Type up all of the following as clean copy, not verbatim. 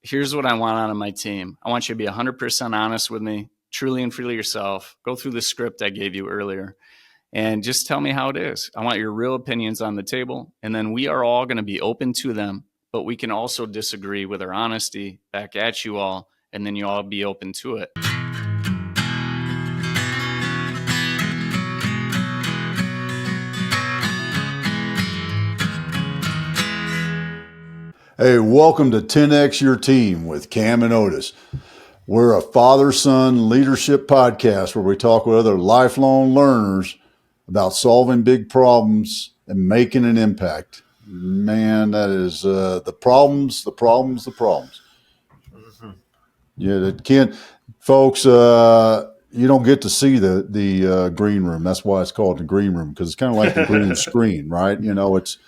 here's what I want out of my team. I want you to be 100% honest with me, truly and freely yourself. Go through the script I gave you earlier and just tell me how it is. I want your real opinions on the table. And then we are all going to be open to them, but we can also disagree with our honesty back at you all. And then you all be open to it. Hey, welcome to 10X Your Team with Cam and Otis. We're a father-son leadership podcast where we talk with other lifelong learners about solving big problems and making an impact. Man, that is the problems. Mm-hmm. Yeah, that can't, folks. You don't get to see the green room. That's why it's called the green room, because it's kind of like the green screen, right? You know, it's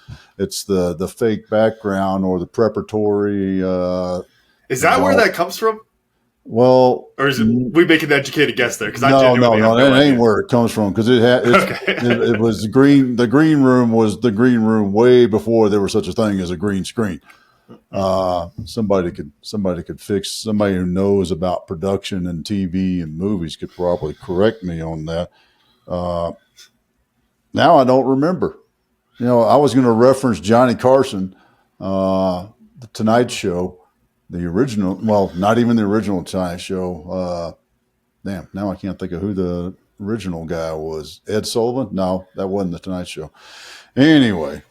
the fake background or the preparatory. Is that where that comes from? Well, or is it we make an educated guess there? Because no, that ain't where it comes from. Because it was the green. The green room was the green room way before there was such a thing as a green screen. Somebody could fix. Somebody who knows about production and TV and movies could probably correct me on that. Now I don't remember. You know, I was going to reference Johnny Carson, the Tonight Show. The original, well, not even the original Tonight Show. Now I can't think of who the original guy was. Ed Sullivan? No, that wasn't the Tonight Show. Anyway.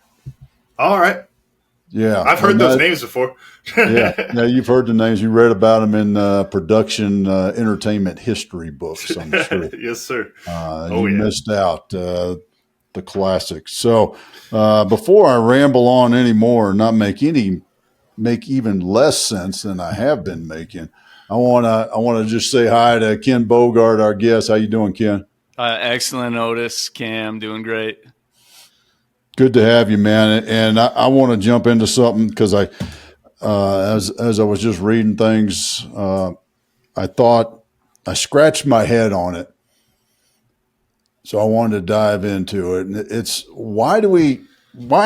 All right. Yeah. I've heard those names before. Yeah, you've heard the names. You read about them in production entertainment history books, I'm sure. Yes, sir. Missed out the classics. So before I ramble on anymore and not make even less sense than I have been making, I wanna just say hi to Ken Bogard, our guest. How you doing, Ken? Excellent, Otis. Cam, doing great. Good to have you, man. And I want to jump into something because as I was just reading things, I thought I scratched my head on it. So I wanted to dive into it. And it's why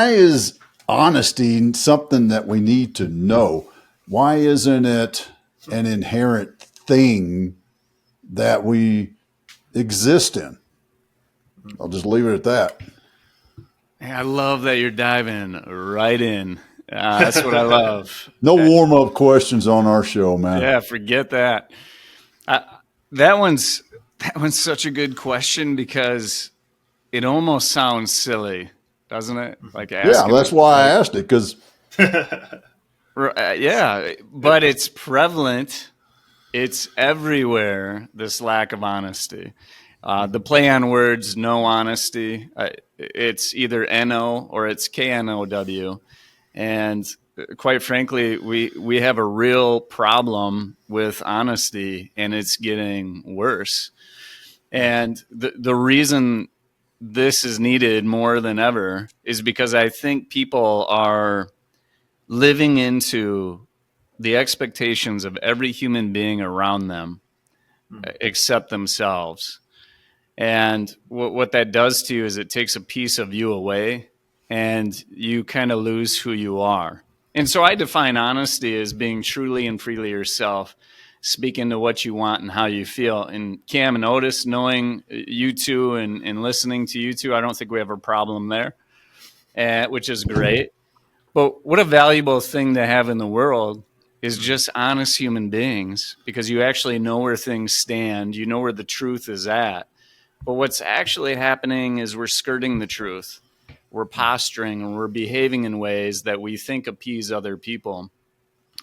is honesty something that we need to know? Why isn't it an inherent thing that we exist in? I'll just leave it at that. I love that you're diving right in. That's what I love. No warm-up questions on our show, man. Yeah, forget that. That one's such a good question because it almost sounds silly, doesn't it? Like that's why I asked it, because yeah, but it's prevalent. It's everywhere, this lack of honesty. The play on words, no honesty, it's either N-O or it's K-N-O-W. And quite frankly, we have a real problem with honesty, and it's getting worse. And the reason this is needed more than ever is because I think people are living into the expectations of every human being around them except themselves. And what that does to you is it takes a piece of you away and you kind of lose who you are. And so I define honesty as being truly and freely yourself, speaking to what you want and how you feel. And Cam and Otis, knowing you two and listening to you two, I don't think we have a problem there, which is great. But what a valuable thing to have in the world is just honest human beings, because you actually know where things stand. You know where the truth is at. But what's actually happening is we're skirting the truth. We're posturing and we're behaving in ways that we think appease other people.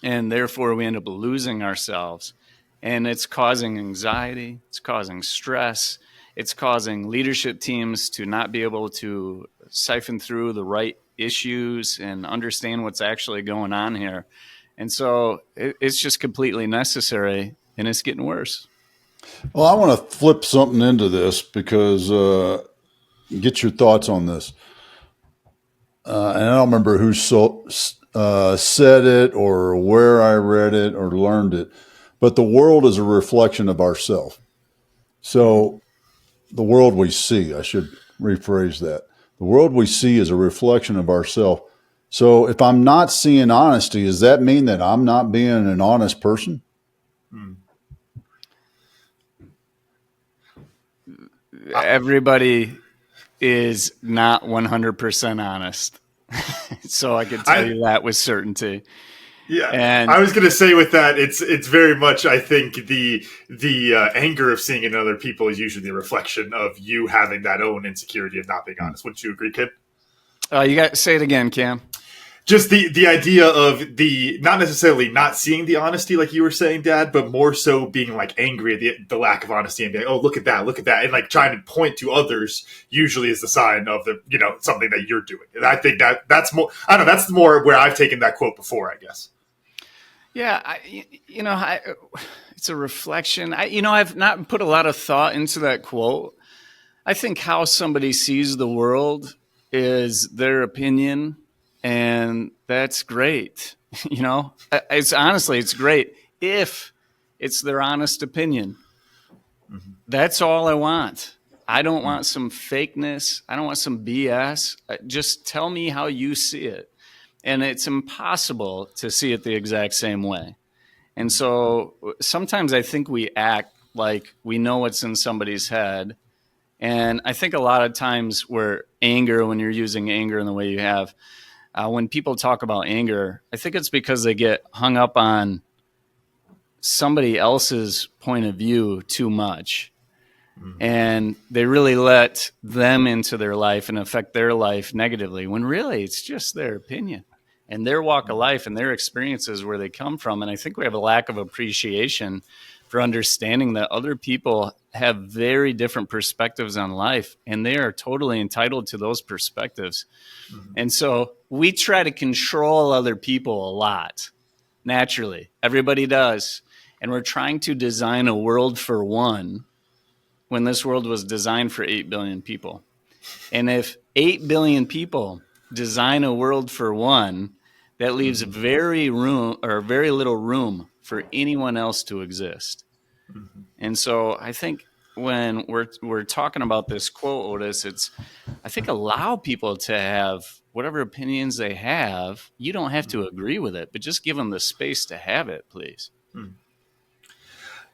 And therefore, we end up losing ourselves. And it's causing anxiety. It's causing stress. It's causing leadership teams to not be able to siphon through the right issues and understand what's actually going on here. And so it's just completely necessary, and it's getting worse. Well, I want to flip something into this because get your thoughts on this. And I don't remember who said it or where I read it or learned it, but the world is a reflection of ourselves. So the world we see, I should rephrase that. The world we see is a reflection of ourselves. So if I'm not seeing honesty, does that mean that I'm not being an honest person? Everybody is not 100% honest. So I can tell you that with certainty. Yeah, And I was going to say with that, it's very much. I think the anger of seeing in other people is usually a reflection of you having that own insecurity of not being honest. Wouldn't you agree, kid? you got to say it again, Cam. Just the idea of the not necessarily not seeing the honesty like you were saying, Dad, but more so being like angry at the lack of honesty and being, oh, look at that, and like trying to point to others usually is the sign of the something that you're doing. And I think that's more. I don't know. That's more where I've taken that quote before, I guess. Yeah, it's a reflection. I've not put a lot of thought into that quote. I think how somebody sees the world is their opinion, and that's great. It's great if it's their honest opinion. Mm-hmm. That's all I want. I don't want some fakeness. I don't want some BS. Just tell me how you see it. And it's impossible to see it the exact same way. And so sometimes I think we act like we know what's in somebody's head. And I think a lot of times when you're using anger in the way you have, when people talk about anger, I think it's because they get hung up on somebody else's point of view too much. And they really let them into their life and affect their life negatively, when really it's just their opinion and their walk of life and their experiences where they come from. And I think we have a lack of appreciation for understanding that other people have very different perspectives on life, and they are totally entitled to those perspectives. Mm-hmm. And so we try to control other people a lot, naturally. Everybody does. And we're trying to design a world for one when this world was designed for 8 billion people. And if 8 billion people design a world for one, that leaves very little room for anyone else to exist. Mm-hmm. And so I think when we're talking about this quote, Otis, I think allow people to have whatever opinions they have. You don't have to agree with it, but just give them the space to have it, please. Mm-hmm.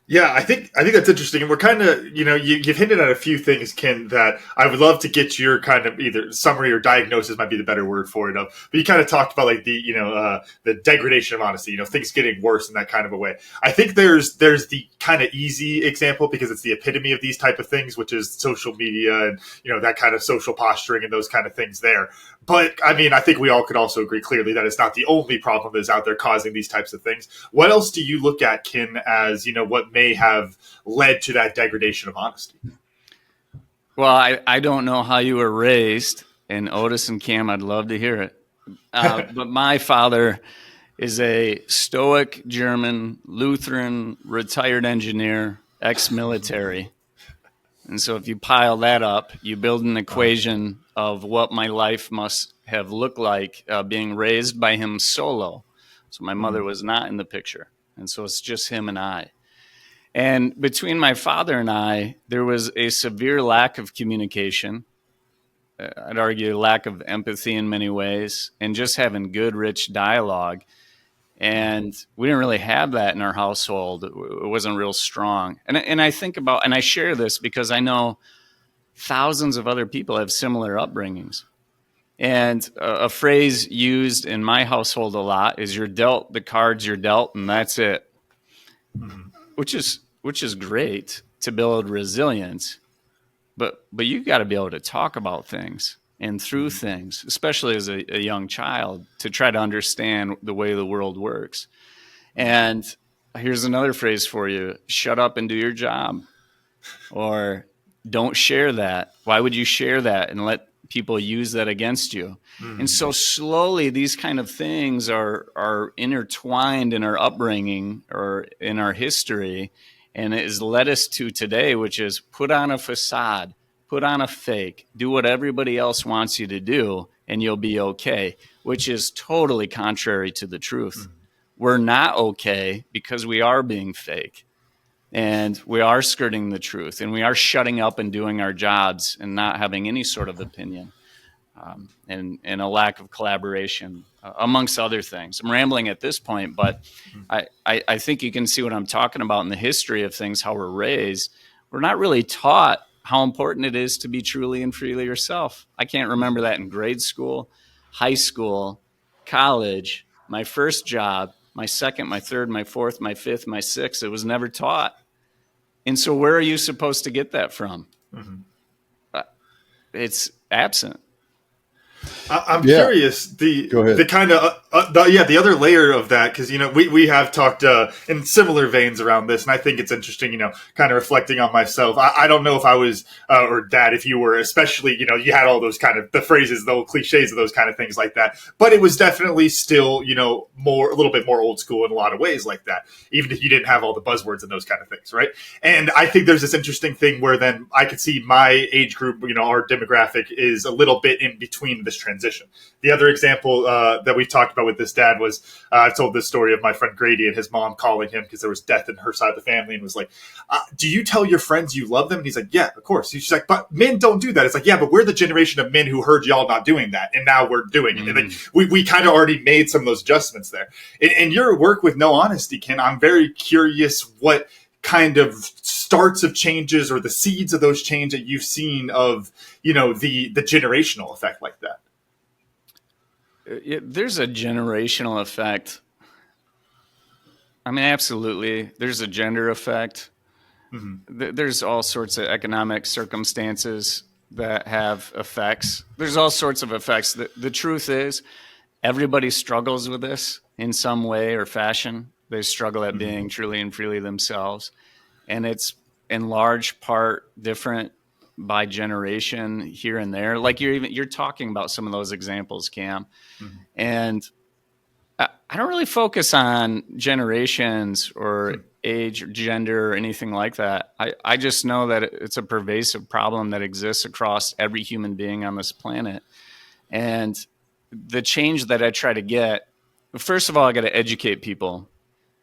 Yeah, I think that's interesting, and we're kind of you've hinted at a few things, Ken, that I would love to get your kind of either summary or diagnosis might be the better word for it. But you kind of talked about like the degradation of honesty, things getting worse in that kind of a way. I think there's the kind of easy example because it's the epitome of these type of things, which is social media and that kind of social posturing and those kind of things there. But I mean, I think we all could also agree clearly that it's not the only problem that is out there causing these types of things. What else do you look at, Ken, as what may have led to that degradation of honesty? Well, I don't know how you were raised, and Otis and Cam, I'd love to hear it. But my father is a stoic German Lutheran retired engineer, ex-military. And so if you pile that up, you build an equation of what my life must have looked like being raised by him solo. So my mother was not in the picture. And so it's just him and I. And between my father and I, there was a severe lack of communication. I'd argue lack of empathy in many ways, and just having good, rich dialogue. And we didn't really have that in our household. It wasn't real strong. And I think about, and I share this because I know thousands of other people have similar upbringings. And a phrase used in my household a lot is you're dealt the cards you're dealt, and that's it. Mm-hmm. Which is great to build resilience, but you got to be able to talk about things and through things, especially as a young child, to try to understand the way the world works. And here's another phrase for you: shut up and do your job, or don't share that. Why would you share that and let people use that against you? Mm-hmm. And so slowly these kind of things are intertwined in our upbringing or in our history. And it has led us to today, which is put on a facade, put on a fake, do what everybody else wants you to do, and you'll be okay, which is totally contrary to the truth. Mm-hmm. We're not okay because we are being fake, and we are skirting the truth, and we are shutting up and doing our jobs and not having any sort of opinion. and a lack of collaboration, amongst other things. I'm rambling at this point, but I think you can see what I'm talking about in the history of things, how we're raised. We're not really taught how important it is to be truly and freely yourself. I can't remember that in grade school, high school, college, my first job, my second, my third, my fourth, my fifth, my sixth. It was never taught. And so where are you supposed to get that from? It's absent. I'm curious the kind of the other layer of that, because we have talked in similar veins around this, and I think it's interesting, kind of reflecting on myself. I don't know if I was or Dad, if you were, especially you had all those kind of the phrases, the old cliches of those kind of things like that, but it was definitely still a little bit more old school in a lot of ways like that, even if you didn't have all the buzzwords and those kind of things, right? And I think there's this interesting thing where then I could see my age group, our demographic is a little bit in between this transition. The other example that we talked about with this dad was I've told this story of my friend Grady and his mom calling him because there was death in her side of the family, and was like, do you tell your friends you love them? And he's like, yeah, of course. She's like, but men don't do that. It's like, yeah, but we're the generation of men who heard y'all not doing that, and now we're doing it. And like, we kind of already made some of those adjustments there. In your work with No Honesty, Ken, I'm very curious what kind of starts of changes or the seeds of those change that you've seen of the generational effect like that. There's a generational effect. I mean, absolutely. There's a gender effect. There's all sorts of economic circumstances that have effects. There's all sorts of effects. The truth is, everybody struggles with this in some way or fashion. They struggle at being truly and freely themselves. And it's in large part different by generation here and there. Like you're talking about some of those examples, Cam. And I don't really focus on generations or age or gender or anything like that. I just know that it's a pervasive problem that exists across every human being on this planet. And the change that I try to get, first of all, I got to educate people.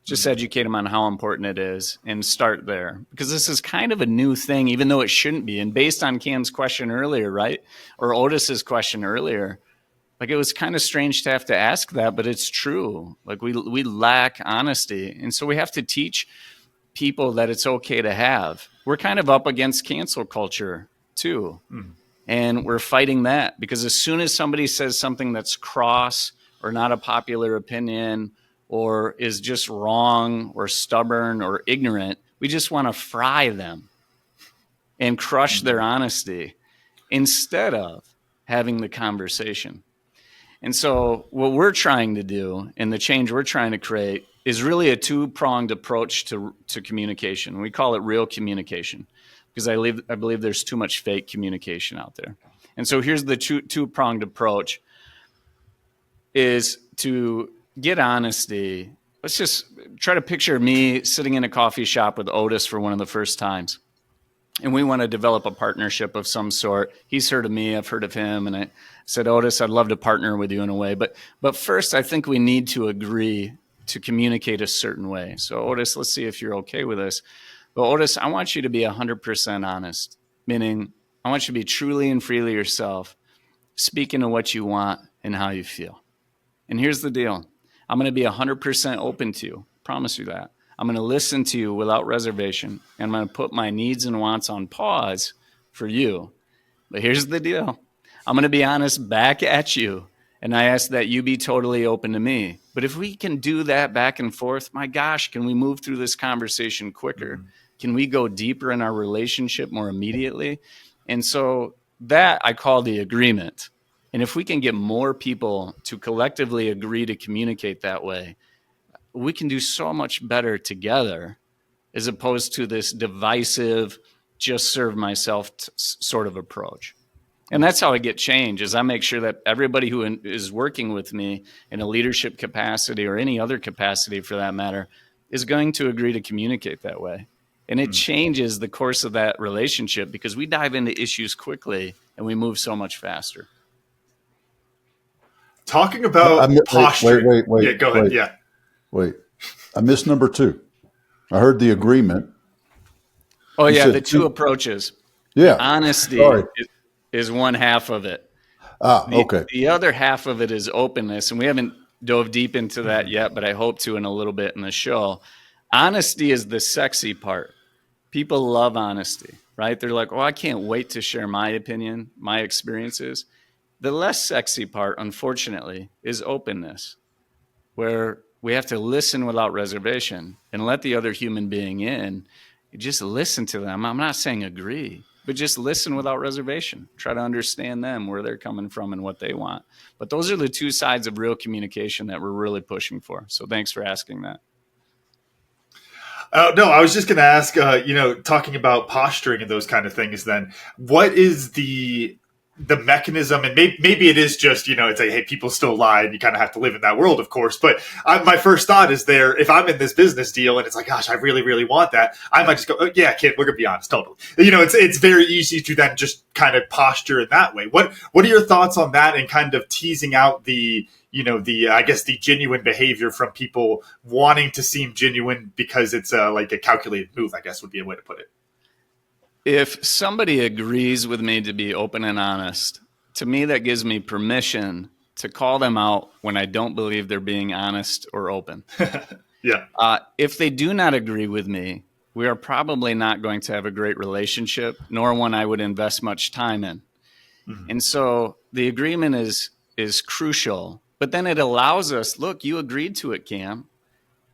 Just educate them on how important it is and start there, because this is kind of a new thing, even though it shouldn't be. And based on Cam's question earlier, right? Or Otis's question earlier, like it was kind of strange to have to ask that, but it's true. Like we lack honesty. And so we have to teach people that it's okay to have. We're kind of up against cancel culture too. And we're fighting that, because as soon as somebody says something that's cross or not a popular opinion or is just wrong or stubborn or ignorant, we just want to fry them and crush their honesty instead of having the conversation. And so what we're trying to do and the change we're trying to create is really a two-pronged approach to communication. We call it real communication, because I believe there's too much fake communication out there. And so here's the two-pronged approach is to get honesty. Let's just try to picture me sitting in a coffee shop with Otis for one of the first times. And we want to develop a partnership of some sort. He's heard of me, I've heard of him. And I said, Otis, I'd love to partner with you in a way. But first, I think we need to agree to communicate a certain way. So Otis, let's see if you're okay with this. But Otis, I want you to be 100% honest, meaning I want you to be truly and freely yourself, speaking to what you want and how you feel. And here's the deal. I'm going to be 100% open to you. Promise you that. I'm going to listen to you without reservation. And I'm going to put my needs and wants on pause for you. But here's the deal. I'm going to be honest back at you. And I ask that you be totally open to me. But if we can do that back and forth, my gosh, can we move through this conversation quicker? Can we go deeper in our relationship more immediately? And so that I call the agreement. And if we can get more people to collectively agree to communicate that way, we can do so much better together as opposed to this divisive, just serve myself sort of approach. And that's how I get change, is I make sure that everybody who is working with me in a leadership capacity or any other capacity for that matter is going to agree to communicate that way. And it changes the course of that relationship because we dive into issues quickly and we move so much faster. Talking about posture. Wait. Yeah, go ahead. Yeah. Wait. I missed number 2. I heard the agreement. Oh, yeah, the two approaches. Yeah. Honesty is one half of it. Okay. The other half of it is openness, and we haven't dove deep into that yet, but I hope to in a little bit in the show. Honesty is the sexy part. People love honesty, right? They're like, oh, I can't wait to share my opinion, my experiences. The less sexy part, unfortunately, is openness, where we have to listen without reservation and let the other human being in. You just listen to them. I'm not saying agree, but just listen without reservation. Try to understand them, where they're coming from and what they want. But those are the two sides of real communication that we're really pushing for. So thanks for asking that. No, I was just going to ask, talking about posturing and those kind of things, then what is the mechanism? And maybe it is just, it's like, hey, people still lie and you kind of have to live in that world, of course. But my first thought is if I'm in this business deal and it's like, gosh, I really, really want that, I might just go, oh, yeah, kid, we're going to be honest. Totally. It's very easy to then just kind of posture in that way. What are your thoughts on that and kind of teasing out the genuine behavior from people wanting to seem genuine because it's like a calculated move, I guess would be a way to put it. If somebody agrees with me to be open and honest, to me, that gives me permission to call them out when I don't believe they're being honest or open. Yeah. If they do not agree with me, we are probably not going to have a great relationship, nor one I would invest much time in. Mm-hmm. And so the agreement is crucial, but then it allows us, look, you agreed to it, Cam,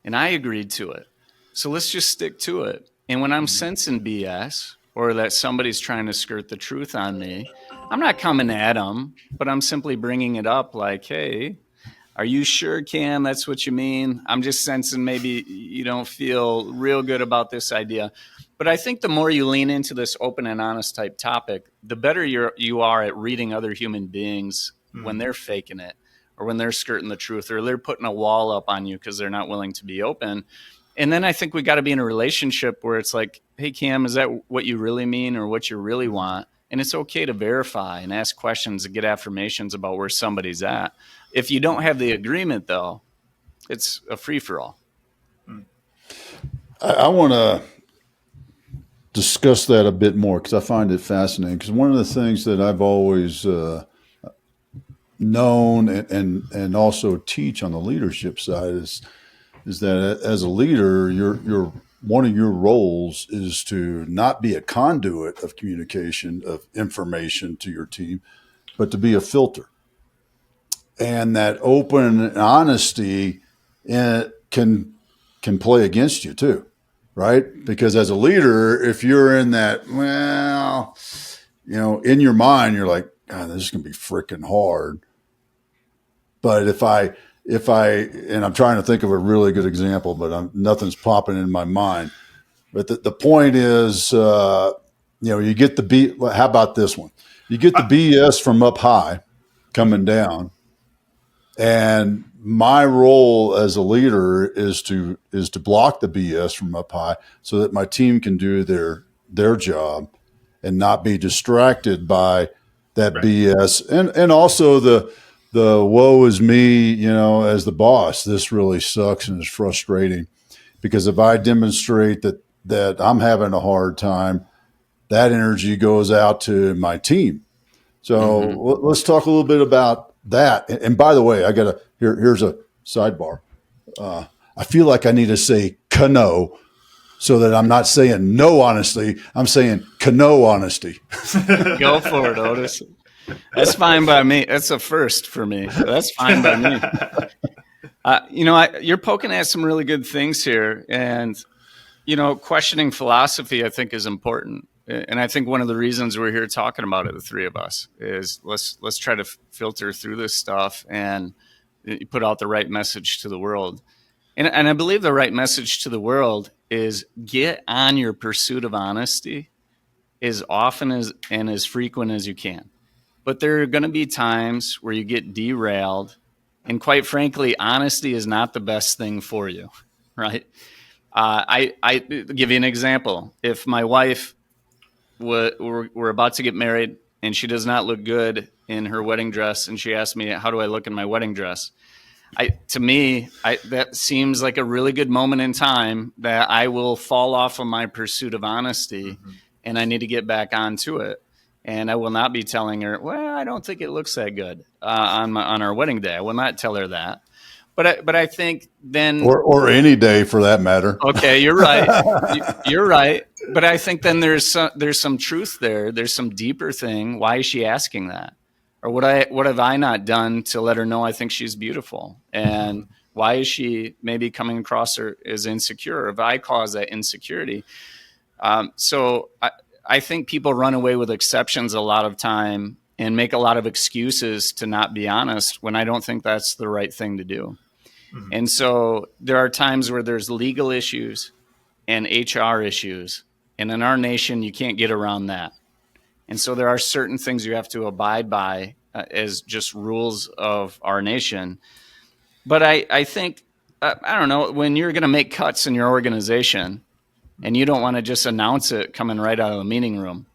and I agreed to it. So let's just stick to it. And when I'm sensing BS, or that somebody's trying to skirt the truth on me, I'm not coming at them, but I'm simply bringing it up like, hey, are you sure, Cam, that's what you mean? I'm just sensing maybe you don't feel real good about this idea. But I think the more you lean into this open and honest type topic, the better you are at reading other human beings when they're faking it, or when they're skirting the truth, or they're putting a wall up on you because they're not willing to be open. And then I think we got to be in a relationship where it's like, hey, Cam, is that what you really mean or what you really want? And it's okay to verify and ask questions and get affirmations about where somebody's at. If you don't have the agreement, though, it's a free-for-all. I want to discuss that a bit more because I find it fascinating. Because one of the things that I've always known and also teach on the leadership side is that as a leader, your one of your roles is to not be a conduit of communication, of information to your team, but to be a filter. And that open honesty can play against you too, right? Because as a leader, if you're in that, in your mind, you're like, God, this is going to be freaking hard. But if I, and I'm trying to think of a really good example, but nothing's popping in my mind. But the point is, you get the B. How about this one? You get the BS from up high coming down. And my role as a leader is to block the BS from up high so that my team can do their job and not be distracted by that BS. And also the woe is me, as the boss, this really sucks and is frustrating, because if I demonstrate that I'm having a hard time, that energy goes out to my team. So let's talk a little bit about that. And by the way, here's a sidebar. I feel like I need to say cano so that I'm not saying no honesty. I'm saying cano honesty. Go for it, Otis. That's fine by me. That's a first for me. That's fine by me. You're poking at some really good things here. And, questioning philosophy, I think, is important. And I think one of the reasons we're here talking about it, the three of us, is let's try to filter through this stuff and put out the right message to the world. And I believe the right message to the world is get on your pursuit of honesty as often and as frequent as you can. But there are going to be times where you get derailed. And quite frankly, honesty is not the best thing for you, right? I give you an example. If my wife we're about to get married and she does not look good in her wedding dress, and she asked me, how do I look in my wedding dress? To me, that seems like a really good moment in time that I will fall off of my pursuit of honesty, and I need to get back onto it. And I will not be telling her, well, I don't think it looks that good on our wedding day. I will not tell her that. But I think then, or any day for that matter. okay, you're right. You're right. But I think then there's some truth there. There's some deeper thing. Why is she asking that? Or what have I not done to let her know I think she's beautiful? And why is she maybe coming across her as insecure? If I cause that insecurity, so I think people run away with exceptions a lot of time and make a lot of excuses to not be honest when I don't think that's the right thing to do. Mm-hmm. And so there are times where there's legal issues and HR issues. And in our nation, you can't get around that. And so there are certain things you have to abide by as just rules of our nation. But I think, I don't know, when you're going to make cuts in your organization and you don't want to just announce it coming right out of the meeting room,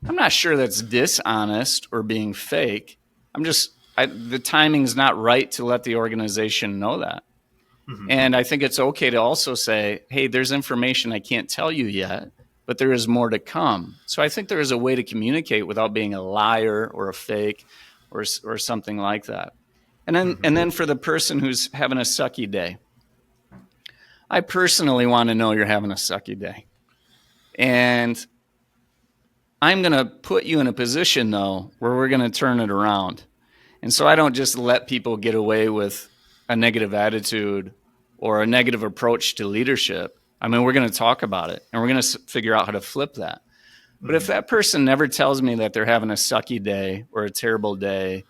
I'm not sure that's dishonest or being fake. The timing's not right to let the organization know that. Mm-hmm. And I think it's okay to also say, hey, there's information I can't tell you yet, but there is more to come. So I think there is a way to communicate without being a liar or a fake or something like that. And then for the person who's having a sucky day, I personally want to know you're having a sucky day. And I'm going to put you in a position, though, where we're going to turn it around. And so I don't just let people get away with a negative attitude or a negative approach to leadership. I mean, we're going to talk about it, and we're going to figure out how to flip that. But if that person never tells me that they're having a sucky day or a terrible day,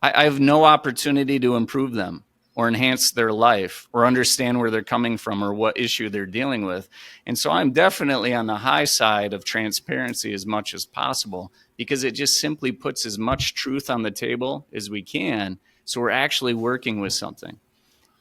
I have no opportunity to improve them or enhance their life or understand where they're coming from or what issue they're dealing with. And so I'm definitely on the high side of transparency as much as possible, because it just simply puts as much truth on the table as we can. So we're actually working with something.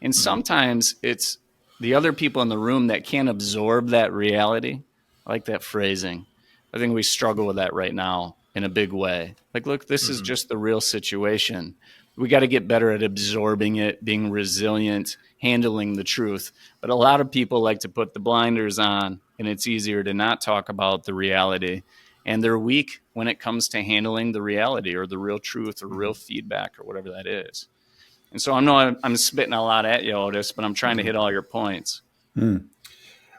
And sometimes it's the other people in the room that can't absorb that reality. I like that phrasing. I think we struggle with that right now in a big way. Like, look, this is just the real situation. We got to get better at absorbing it, being resilient, handling the truth. But a lot of people like to put the blinders on, and it's easier to not talk about the reality. And they're weak when it comes to handling the reality or the real truth or real feedback or whatever that is. And so I know I'm spitting a lot at you, Otis, but I'm trying to hit all your points. How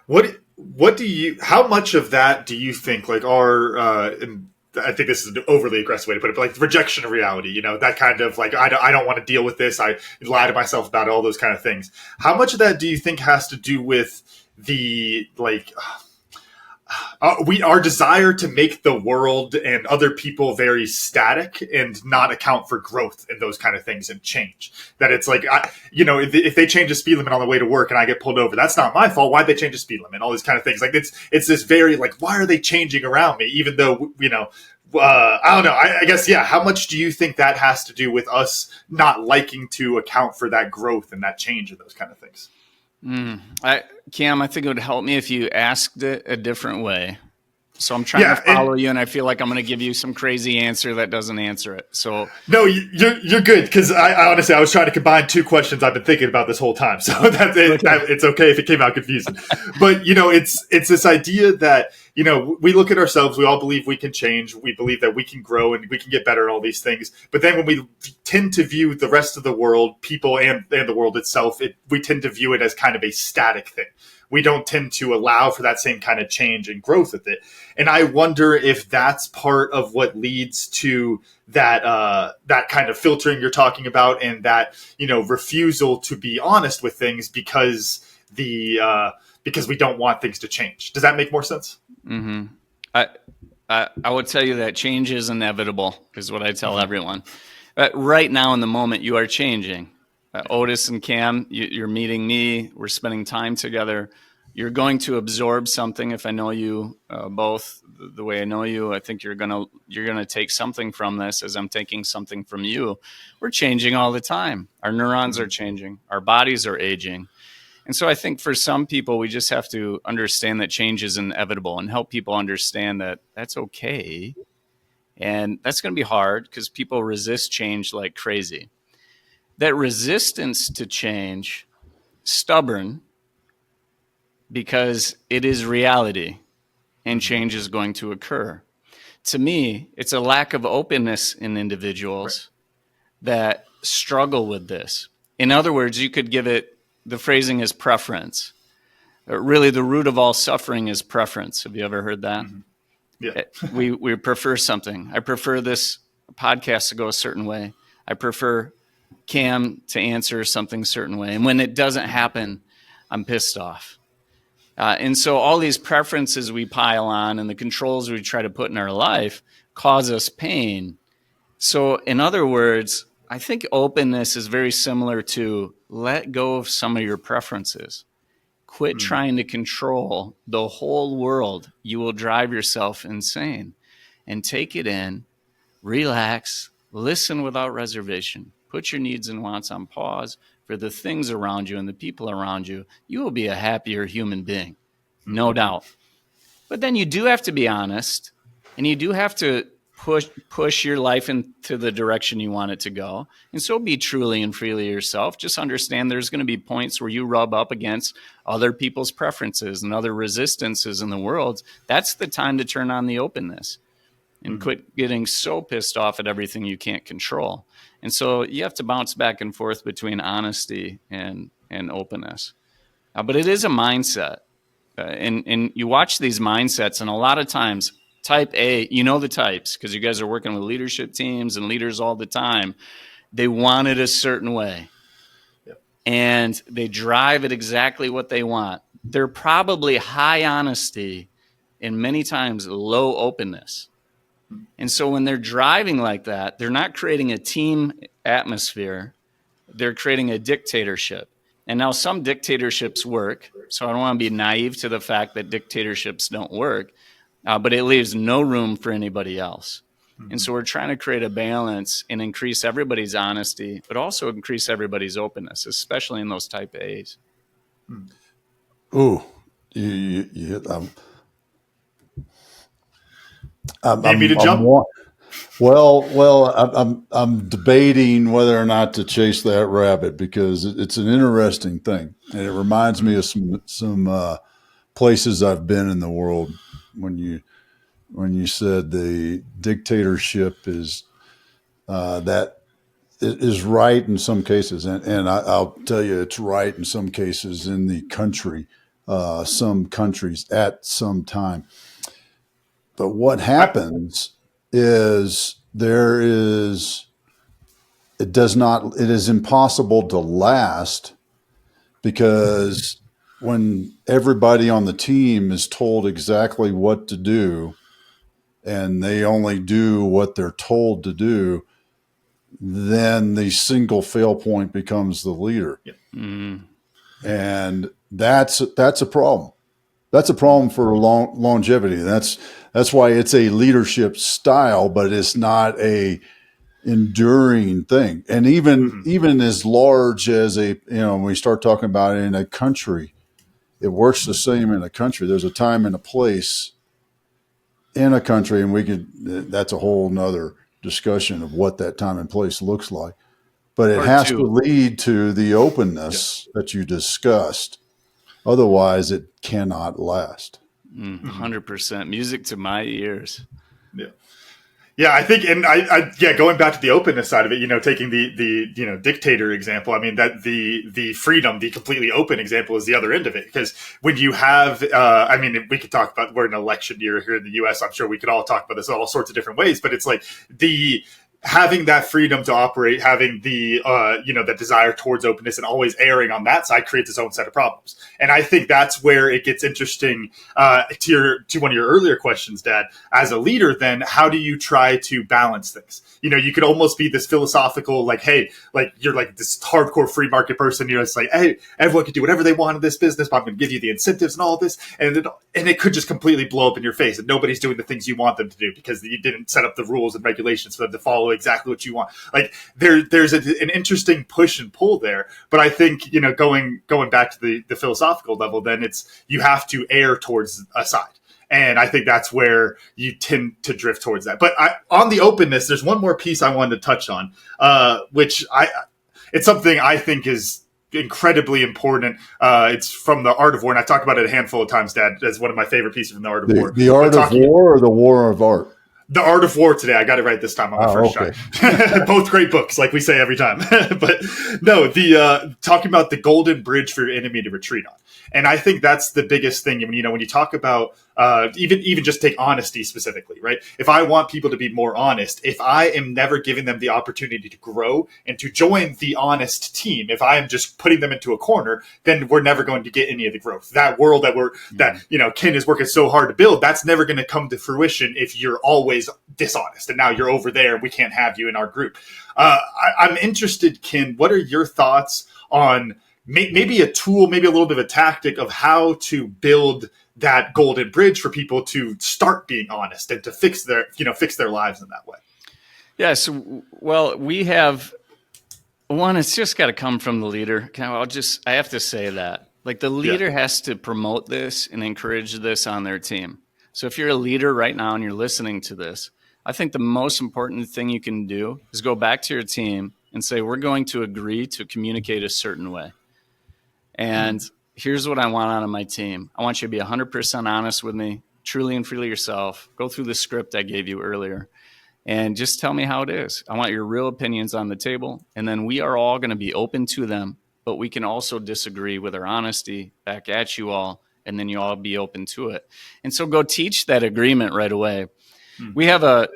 much of that do you think, like, and I think this is an overly aggressive way to put it, but like rejection of reality, that kind of like, I don't want to deal with this. I lie to myself about it, all those kind of things. How much of that do you think has to do with the, like, our desire to make the world and other people very static and not account for growth and those kind of things and change? That it's like, if they change the speed limit on the way to work and I get pulled over, that's not my fault. Why'd they change the speed limit? All these kind of things. Like it's this very like, why are they changing around me? Even though, I don't know. I guess, yeah. How much do you think that has to do with us not liking to account for that growth and that change and those kind of things? Cam, I think it would help me if you asked it a different way. So I'm trying to follow you, and I feel like I'm going to give you some crazy answer that doesn't answer it. So no, you're good, because I honestly, I was trying to combine two questions I've been thinking about this whole time. So it's okay if it came out confusing. But it's this idea that we look at ourselves, we all believe we can change, we believe that we can grow and we can get better at all these things. But then when we tend to view the rest of the world, people and the world itself, we tend to view it as kind of a static thing. We don't tend to allow for that same kind of change and growth with it. And I wonder if that's part of what leads to that kind of filtering you're talking about, and that, refusal to be honest with things because we don't want things to change. Does that make more sense? Mm-hmm. I would tell you that change is inevitable, is what I tell everyone. Right now in the moment, you are changing. Otis and Cam, you're meeting me. We're spending time together. You're going to absorb something. If I know you both the way I know you, I think you're gonna take something from this, as I'm taking something from you. We're changing all the time. Our neurons are changing. Our bodies are aging. And so I think for some people, we just have to understand that change is inevitable and help people understand that that's okay. And that's going to be hard because people resist change like crazy. That resistance to change, stubborn, because it is reality and change is going to occur. to me, it's a lack of openness in individuals that struggle with this. In other words, you could give it, the phrasing is preference. Really, the root of all suffering is preference. Have you ever heard that? Mm-hmm. Yeah. we prefer something. I prefer this podcast to go a certain way. I prefer Cam to answer something a certain way. And when it doesn't happen, I'm pissed off. And so all these preferences we pile on and the controls we try to put in our life cause us pain. So in other words, I think openness is very similar to let go of some of your preferences. Quit trying to control the whole world. You will drive yourself insane. And take it in, relax, listen without reservation. Put your needs and wants on pause for the things around you and the people around you. You will be a happier human being, no doubt. But then you do have to be honest, and you do have to push your life into the direction you want it to go. And so be truly and freely yourself. Just understand there's going to be points where you rub up against other people's preferences and other resistances in the world. That's the time to turn on the openness and quit getting so pissed off at everything you can't control. And so you have to bounce back and forth between honesty and openness. But it is a mindset. And you watch these mindsets, and a lot of times, type A, you know the types, because you guys are working with leadership teams and leaders all the time. They want it a certain way. Yep. And they drive it exactly what they want. They're probably high honesty and many times low openness. And so when they're driving like that, they're not creating a team atmosphere. They're creating a dictatorship. And now some dictatorships work. So I don't want to be naive to the fact that dictatorships don't work. But it leaves no room for anybody else. And so we're trying to create a balance and increase everybody's honesty, but also increase everybody's openness, especially in those type A's. Ooh, Need me to jump? I'm debating whether or not to chase that rabbit because it's an interesting thing, and it reminds me of some places I've been in the world. When you said the dictatorship is that it is right in some cases, and I'll tell you it's right in some cases in the country, some countries at some time. But what happens is it is impossible to last because when everybody on the team is told exactly what to do and they only do what they're told to do, then the single fail point becomes the leader. Yep. And that's a problem. That's a problem for longevity. That's why it's a leadership style, but it's not a enduring thing. And even as large as when we start talking about it in a country, it works the same in a country. There's a time and a place in a country, and that's a whole nother discussion of what that time and place looks like. But it has to lead to the openness that you discussed. Otherwise, it cannot last. 100%. Music to my ears. Yeah. Yeah, I think, and going back to the openness side of it, taking the dictator example, I mean, that the freedom, the completely open example is the other end of it. Because when you have, we could talk about, we're in an election year here in the US. I'm sure we could all talk about this in all sorts of different ways, but it's like having that freedom to operate, having the the desire towards openness and always erring on that side creates its own set of problems. And I think that's where it gets interesting to one of your earlier questions, Dad. As a leader, then how do you try to balance things? You could almost be this philosophical, like, hey, like you're like this hardcore free market person. It's like, hey, everyone can do whatever they want in this business, but I'm going to give you the incentives and all this. And it could just completely blow up in your face and nobody's doing the things you want them to do because you didn't set up the rules and regulations for them to follow exactly what you want. Like there's an interesting push and pull there. But I think, going back to the philosophical level, then you have to err towards a side. And I think that's where you tend to drift towards that. But on the openness, there's one more piece I wanted to touch on, which it's something I think is incredibly important. It's from The Art of War, and I talked about it a handful of times, Dad, as one of my favorite pieces from The Art of War. The Art of War or The War of Art? The Art of War today. I got it right this time on my first try. Both great books, like we say every time. But no, the talking about the golden bridge for your enemy to retreat on. And I think that's the biggest thing. When you talk about even just take honesty specifically, right? If I want people to be more honest, if I am never giving them the opportunity to grow and to join the honest team, if I am just putting them into a corner, then we're never going to get any of the growth. That world that Ken is working so hard to build, that's never going to come to fruition if you're always dishonest. And now you're over there, we can't have you in our group. I'm interested, Ken, what are your thoughts on maybe a tool, maybe a little bit of a tactic of how to build that golden bridge for people to start being honest and to fix their lives in that way? Yes. Well, we have one. It's just got to come from the leader. I have to say that, like, the leader has to promote this and encourage this on their team. So if you're a leader right now and you're listening to this, I think the most important thing you can do is go back to your team and say, we're going to agree to communicate a certain way. And here's what I want out of my team. I want you to be 100% honest with me, truly and freely yourself. Go through the script I gave you earlier and just tell me how it is. I want your real opinions on the table. And then we are all going to be open to them, but we can also disagree with our honesty back at you all. And then you all be open to it. And so go teach that agreement right away. We have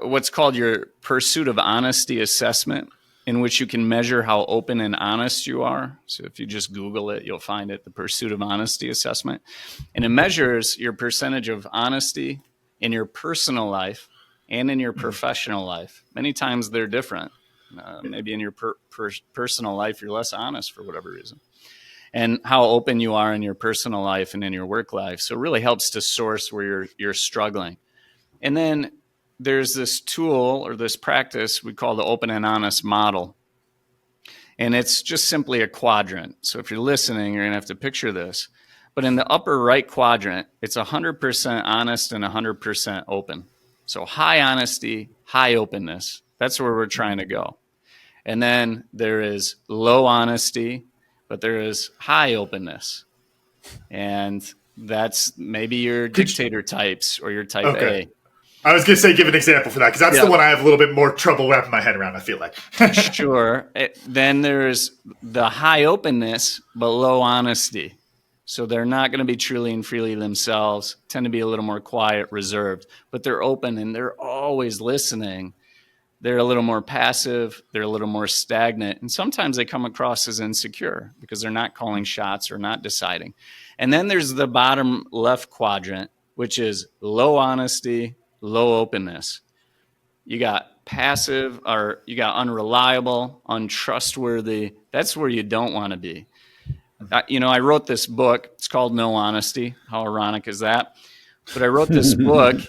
what's called your pursuit of honesty assessment, in which you can measure how open and honest you are. So if you just Google it, you'll find it, the pursuit of honesty assessment. And it measures your percentage of honesty in your personal life and in your professional life. Many times they're different. Maybe in your personal life, you're less honest for whatever reason. And how open you are in your personal life and in your work life. So it really helps to source where you're struggling. And then there's this tool or this practice we call the open and honest model. And it's just simply a quadrant. So if you're listening, you're going to have to picture this. But in the upper right quadrant, it's 100% honest and 100% open. So high honesty, high openness. That's where we're trying to go. And then there is low honesty, but there is high openness. And that's maybe your dictator types or your type A. I was going to say, give an example for that, because that's the one I have a little bit more trouble wrapping my head around, I feel like. Sure. Then there's the high openness, but low honesty. So they're not going to be truly and freely themselves, tend to be a little more quiet, reserved, but they're open and they're always listening. They're a little more passive. They're a little more stagnant. And sometimes they come across as insecure because they're not calling shots or not deciding. And then there's the bottom left quadrant, which is low honesty, low openness. You got passive, or you got unreliable, untrustworthy. That's where you don't want to be. I wrote this book. It's called No Honesty. How ironic is that? But I wrote this book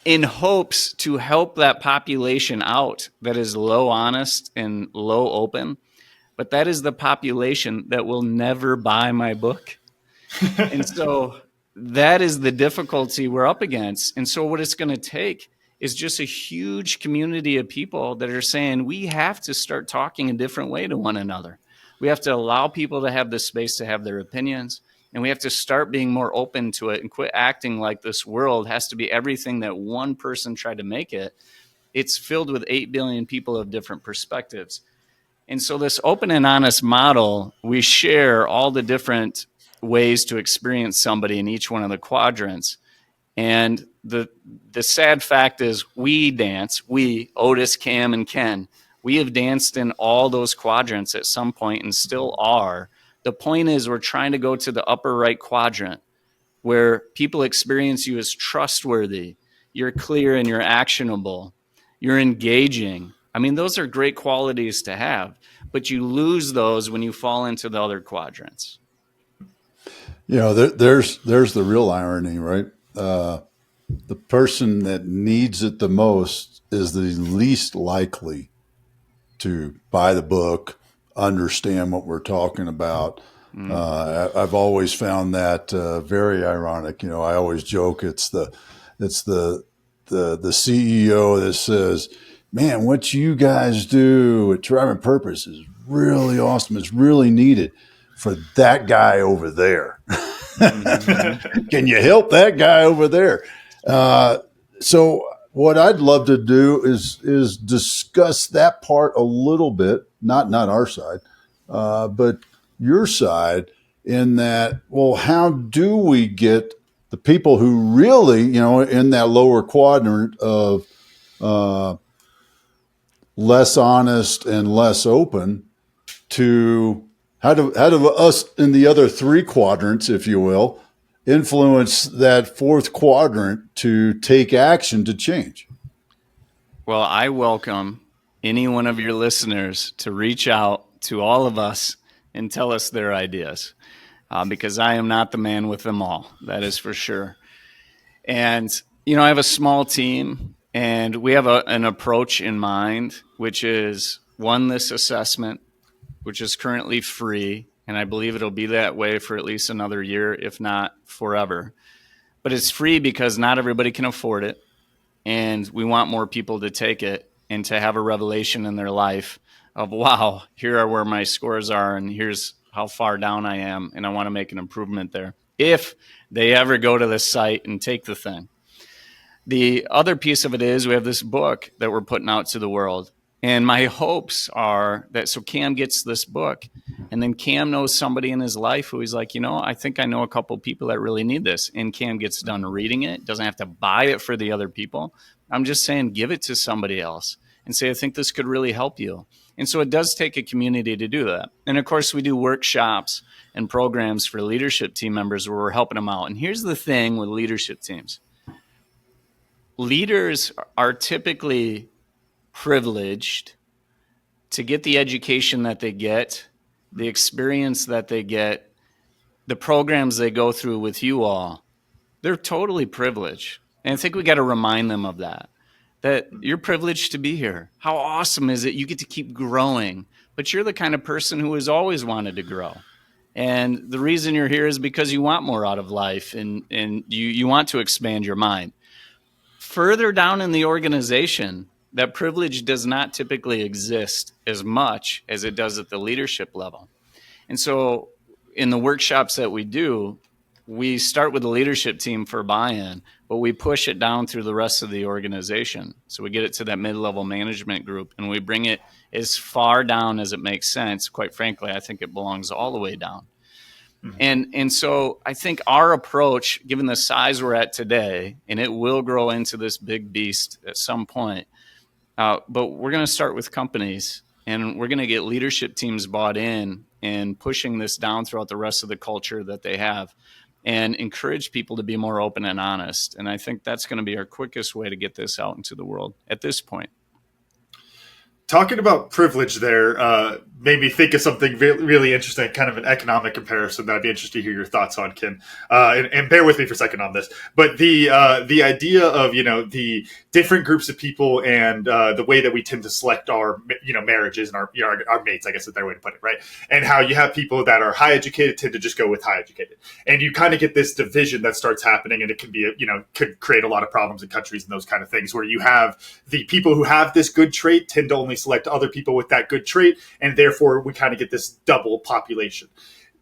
in hopes to help that population out that is low honest and low open. But that is the population that will never buy my book. And so that is the difficulty we're up against. And so what it's going to take is just a huge community of people that are saying we have to start talking a different way to one another. We have to allow people to have the space to have their opinions, and we have to start being more open to it and quit acting like this world has to be everything that one person tried to make it. It's filled with 8 billion people of different perspectives. And so this open and honest model, we share all the different ways to experience somebody in each one of the quadrants. And the sad fact is we, Otis, Cam, and Ken, we have danced in all those quadrants at some point and still are. The point is we're trying to go to the upper right quadrant where people experience you as trustworthy. You're clear and you're actionable. You're engaging. I mean, those are great qualities to have, but you lose those when you fall into the other quadrants. There's the real irony, right? The person that needs it the most is the least likely to buy the book, understand what we're talking about. I've always found that very ironic. I always joke it's the CEO that says, "Man, what you guys do at Driving Purpose is really awesome. It's really needed for that guy over there. Can you help that guy over there?" So what I'd love to do is discuss that part a little bit, not our side, but your side, in that, well, how do we get the people who really, in that lower quadrant of less honest and less open, to how do us in the other three quadrants, if you will, influence that fourth quadrant to take action to change? Well, I welcome any one of your listeners to reach out to all of us and tell us their ideas, because I am not the man with them all. That is for sure. And, I have a small team, and we have an approach in mind, which is this assessment, which is currently free. And I believe it'll be that way for at least another year, if not forever. But it's free because not everybody can afford it. And we want more people to take it and to have a revelation in their life of, wow, here are where my scores are, and here's how far down I am, and I want to make an improvement there, if they ever go to the site and take the thing. The other piece of it is we have this book that we're putting out to the world. And my hopes are that, so Cam gets this book, and then Cam knows somebody in his life who he's like, I think I know a couple people that really need this. And Cam gets done reading it, doesn't have to buy it for the other people. I'm just saying, give it to somebody else and say, I think this could really help you. And so it does take a community to do that. And of course, we do workshops and programs for leadership team members where we're helping them out. And here's the thing with leadership teams. Leaders are typically privileged to get the education that they get, the experience that they get, the programs they go through with you all. They're totally privileged. And I think we got to remind them of that you're privileged to be here. How awesome is it? You get to keep growing, but you're the kind of person who has always wanted to grow. And the reason you're here is because you want more out of life, and you want to expand your mind. Further down in the organization, that privilege does not typically exist as much as it does at the leadership level. And so in the workshops that we do, we start with the leadership team for buy-in, but we push it down through the rest of the organization. So we get it to that mid-level management group, and we bring it as far down as it makes sense. Quite frankly, I think it belongs all the way down. Mm-hmm. And so I think our approach, given the size we're at today, and it will grow into this big beast at some point, but we're going to start with companies, and we're going to get leadership teams bought in and pushing this down throughout the rest of the culture that they have, and encourage people to be more open and honest. And I think that's going to be our quickest way to get this out into the world at this point. Talking about privilege there made me think of something really interesting, kind of an economic comparison that I'd be interested to hear your thoughts on, Kim. And bear with me for a second on this. But the idea of, the different groups of people and the way that we tend to select our, marriages and our mates, I guess is the better way to put it, right? And how you have people that are high educated tend to just go with high educated. And you kind of get this division that starts happening, and it can be, could create a lot of problems in countries and those kind of things, where you have the people who have this good trait tend to only select other people with that good trait, and therefore we kind of get this double population.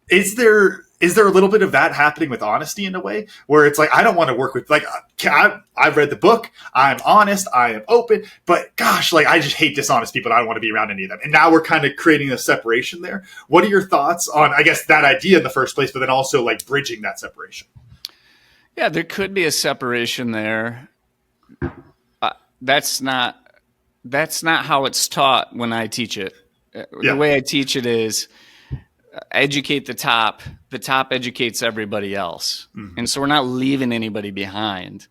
Is there a little bit of that happening with honesty in a way, where it's like, I don't want to work with, I've read the book, I'm honest, I am open, but gosh, I just hate dishonest people, and I don't want to be around any of them. And now we're kind of creating a separation there. What are your thoughts on, I guess, that idea in the first place, but then also bridging that separation? Yeah, there could be a separation there. That's not how it's taught when I teach it. The way I teach it is educate the top educates everybody else. Mm-hmm. And so we're not leaving anybody behind.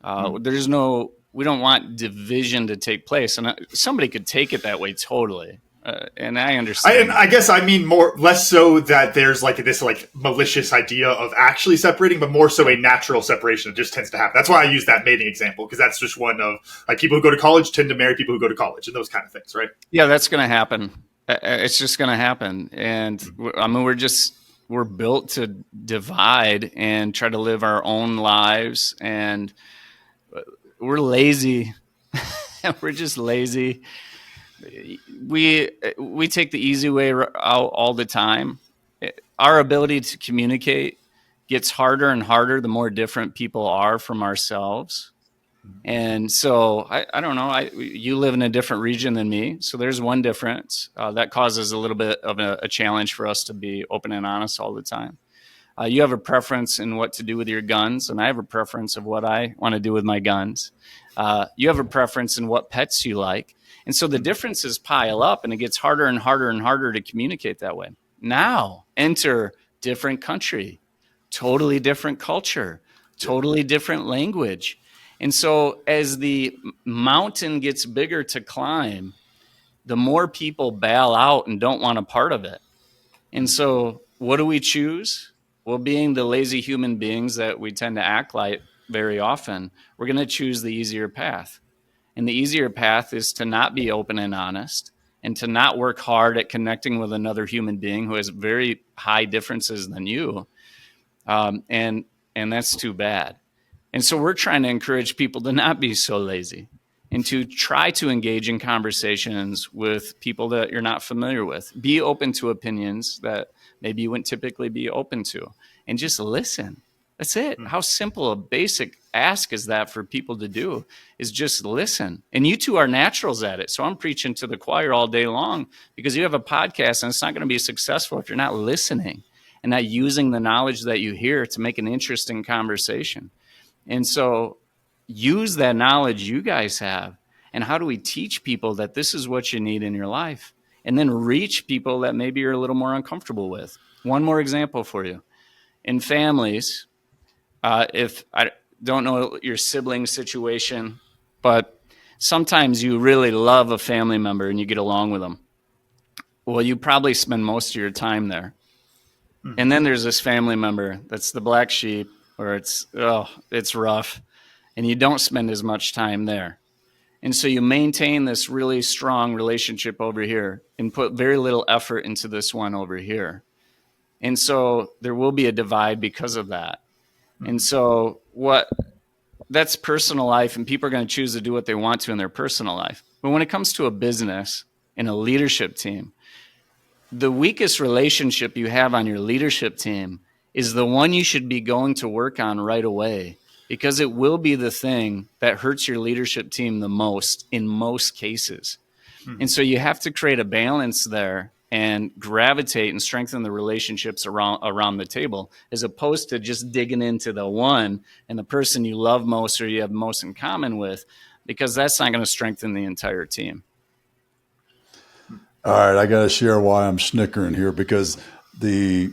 We don't want division to take place. And somebody could take it that way totally. And I understand. And I guess I mean less so that there's this malicious idea of actually separating, but more so a natural separation that just tends to happen. That's why I use that mating example, because that's just one of people who go to college tend to marry people who go to college and those kind of things, right? Yeah, that's going to happen. It's just going to happen. And I mean, we're built to divide and try to live our own lives, and we're lazy. We're just lazy. We take the easy way out all the time. Our ability to communicate gets harder and harder the more different people are from ourselves. And so I don't know. You live in a different region than me, so there's one difference that causes a little bit of a challenge for us to be open and honest all the time. You have a preference in what to do with your guns, and I have a preference of what I want to do with my guns. You have a preference in what pets you like, and so the differences pile up, and it gets harder and harder and harder to communicate that way. Now, enter different country, totally different culture, totally different language. And so as the mountain gets bigger to climb, the more people bail out and don't want a part of it. And so what do we choose? Well, being the lazy human beings that we tend to act like very often, we're going to choose the easier path. And the easier path is to not be open and honest and to not work hard at connecting with another human being who has very high differences than you. And that's too bad. And so we're trying to encourage people to not be so lazy and to try to engage in conversations with people that you're not familiar with. Be open to opinions that maybe you wouldn't typically be open to, and just listen. That's it. How simple a basic ask is that for people to do, is just listen. And you two are naturals at it. So I'm preaching to the choir all day long, because you have a podcast and it's not going to be successful if you're not listening and not using the knowledge that you hear to make an interesting conversation. And so use that knowledge you guys have. And how do we teach people that this is what you need in your life? And then reach people that maybe you're a little more uncomfortable with. One more example for you. In families, if I don't know your sibling situation, but sometimes you really love a family member and you get along with them. Well, you probably spend most of your time there. And then there's this family member that's the black sheep, or it's rough, and you don't spend as much time there. And so you maintain this really strong relationship over here and put very little effort into this one over here. And so there will be a divide because of that. And so that's personal life, and people are going to choose to do what they want to in their personal life. But when it comes to a business and a leadership team, the weakest relationship you have on your leadership team is the one you should be going to work on right away, because it will be the thing that hurts your leadership team the most in most cases. And so you have to create a balance there and gravitate and strengthen the relationships around the table, as opposed to just digging into the one and the person you love most or you have most in common with, because that's not going to strengthen the entire team. All right, I got to share why I'm snickering here, because the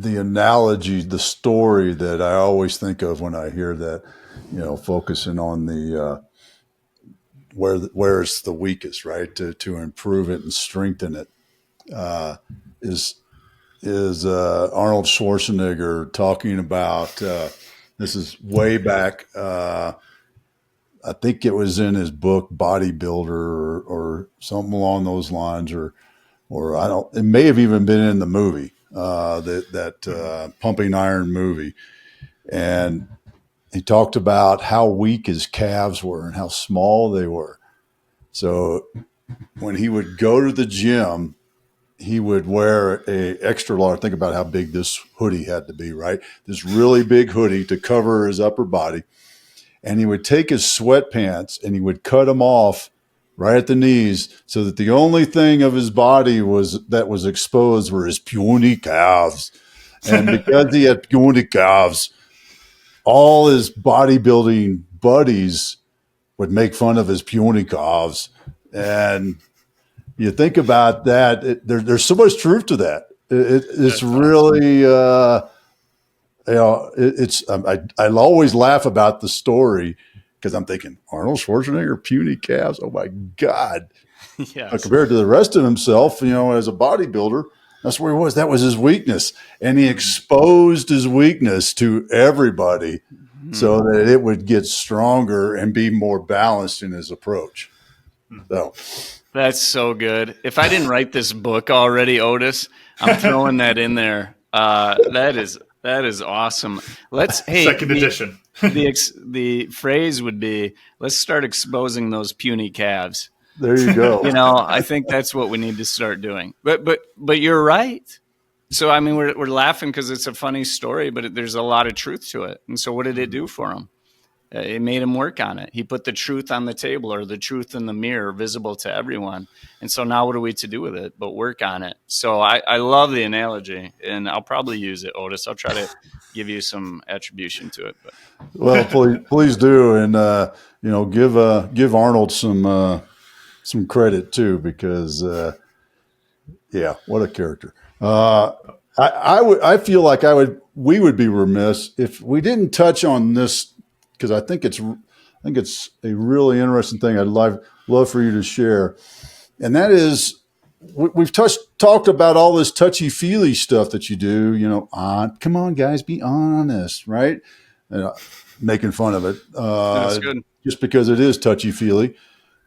analogy, the story that I always think of when I hear that, focusing on the where it's the weakest, right? To improve it and strengthen it, is Arnold Schwarzenegger talking about. This is way back. I think it was in his book Bodybuilder or something along those lines, or I don't. It may have even been in the movie, that Pumping Iron movie, and he talked about how weak his calves were and how small they were. So when he would go to the gym, he would wear a extra large. Think about how big this hoodie had to be, right? This really big hoodie to cover his upper body. And he would take his sweatpants and he would cut them off right at the knees, so that the only thing of his body that was exposed were his puny calves. And because he had puny calves, all his bodybuilding buddies would make fun of his puny calves. And you think about that, there's so much truth to that. It's really, I'll always laugh about the story, because I'm thinking, Arnold Schwarzenegger, puny calves. Oh my God. Yes. But compared to the rest of himself, as a bodybuilder, that's where he was. That was his weakness. And he exposed his weakness to everybody so that it would get stronger and be more balanced in his approach. So That's so good. If I didn't write this book already, Otis, I'm throwing that in there. That is awesome. Second edition. The phrase would be, let's start exposing those puny calves. there you go. I think that's what we need to start doing. But you're right. So, I mean, we're laughing because it's a funny story, but there's a lot of truth to it. And so what did it do for him? It made him work on it. He put the truth on the table, or the truth in the mirror, visible to everyone. And so now what are we to do with it but work on it? So I love the analogy, and I'll probably use it, Otis. I'll try to give you some attribution to it. But. Well, please do. And, give Arnold some credit too, because, what a character. I feel like we would be remiss if we didn't touch on this, because I think it's a really interesting thing I'd love for you to share. And that is, we've talked about all this touchy-feely stuff that you do, come on guys, be honest, right? Making fun of it, That's good. just because it is touchy-feely.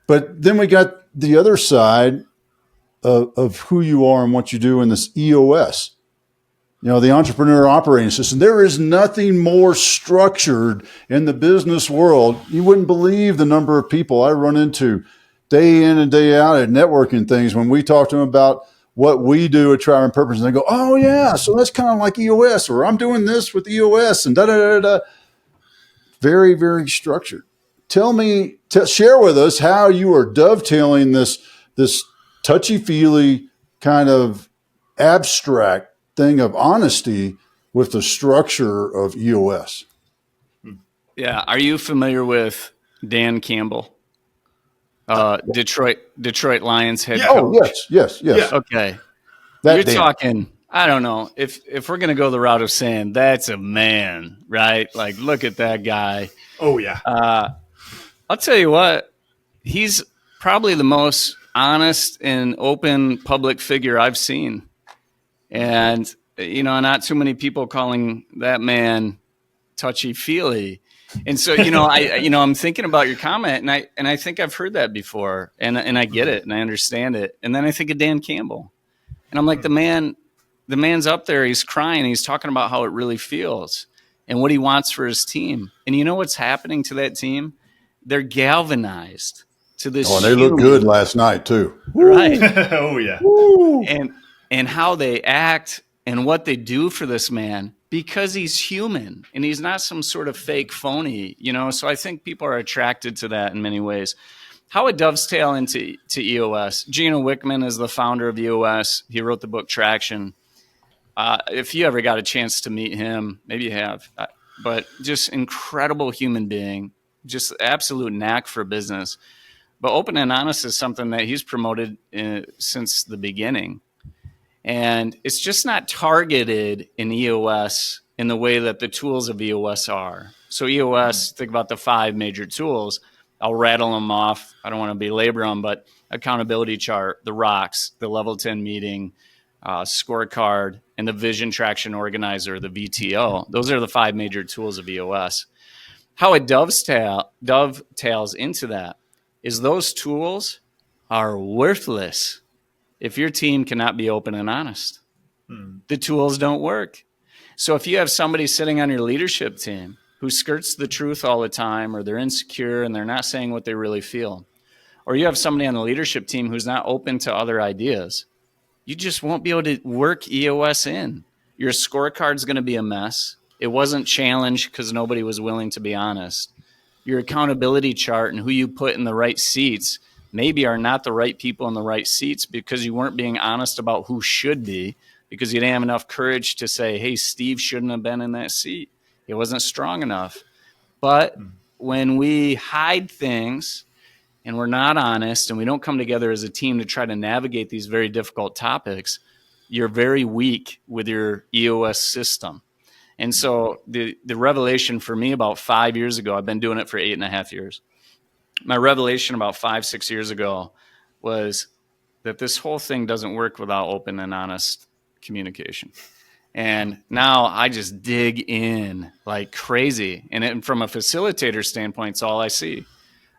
But then we got the other side of who you are and what you do in this EOS, the entrepreneurial operating system. There is nothing more structured in the business world. You wouldn't believe the number of people I run into day in and day out at networking things when we talk to them about what we do at Time.End Purpose, and they go, "Oh yeah, so that's kind of like EOS," or "I'm doing this with EOS," and da da da da. Very, very structured. Share with us how you are dovetailing this touchy-feely kind of abstract thing of honesty with the structure of EOS. Yeah. Are you familiar with Dan Campbell? Detroit Lions head coach. Oh, yes. Yeah. Okay. You're talking, I don't know, if we're going to go the route of saying that's a man, right? Like, look at that guy. Oh, yeah. I'll tell you what, he's probably the most honest and open public figure I've seen. And, not too many people calling that man touchy-feely. And so, I'm thinking about your comment, and I think I've heard that before, and I get it, and I understand it. And then I think of Dan Campbell, and I'm like, the man's up there, he's crying, he's talking about how it really feels and what he wants for his team. And you know what's happening to that team? They're galvanized to this. Oh, and they look good last night too. Right. Oh, yeah. Woo. And how they act and what they do for this man, because he's human and he's not some sort of fake phony, So I think people are attracted to that in many ways. How it dovetail into EOS. Gino Wickman is the founder of EOS. He wrote the book Traction. If you ever got a chance to meet him, maybe you have, but just incredible human being, just absolute knack for business. But open and honest is something that he's promoted since the beginning. And it's just not targeted in EOS in the way that the tools of EOS are. So EOS, think about the 5 major tools. I'll rattle them off. I don't want to belabor them, but accountability chart, the rocks, the level 10 meeting, scorecard, and the vision traction organizer, the VTO. Those are the 5 major tools of EOS. How it dovetails into that is those tools are worthless if your team cannot be open and honest. The tools don't work. So if you have somebody sitting on your leadership team who skirts the truth all the time, or they're insecure and they're not saying what they really feel, or you have somebody on the leadership team who's not open to other ideas, you just won't be able to work EOS in. Your scorecard's going to be a mess. It wasn't challenged because nobody was willing to be honest. Your accountability chart and who you put in the right seats maybe are not the right people in the right seats because you weren't being honest about who should be, because you didn't have enough courage to say, hey, Steve shouldn't have been in that seat. It wasn't strong enough. But when we hide things and we're not honest and we don't come together as a team to try to navigate these very difficult topics, you're very weak with your EOS system. And so the revelation for me about 5 years ago, I've been doing it for 8.5 years. My revelation about 5-6 years ago was that this whole thing doesn't work without open and honest communication. And now I just dig in like crazy. And from a facilitator standpoint, it's all I see.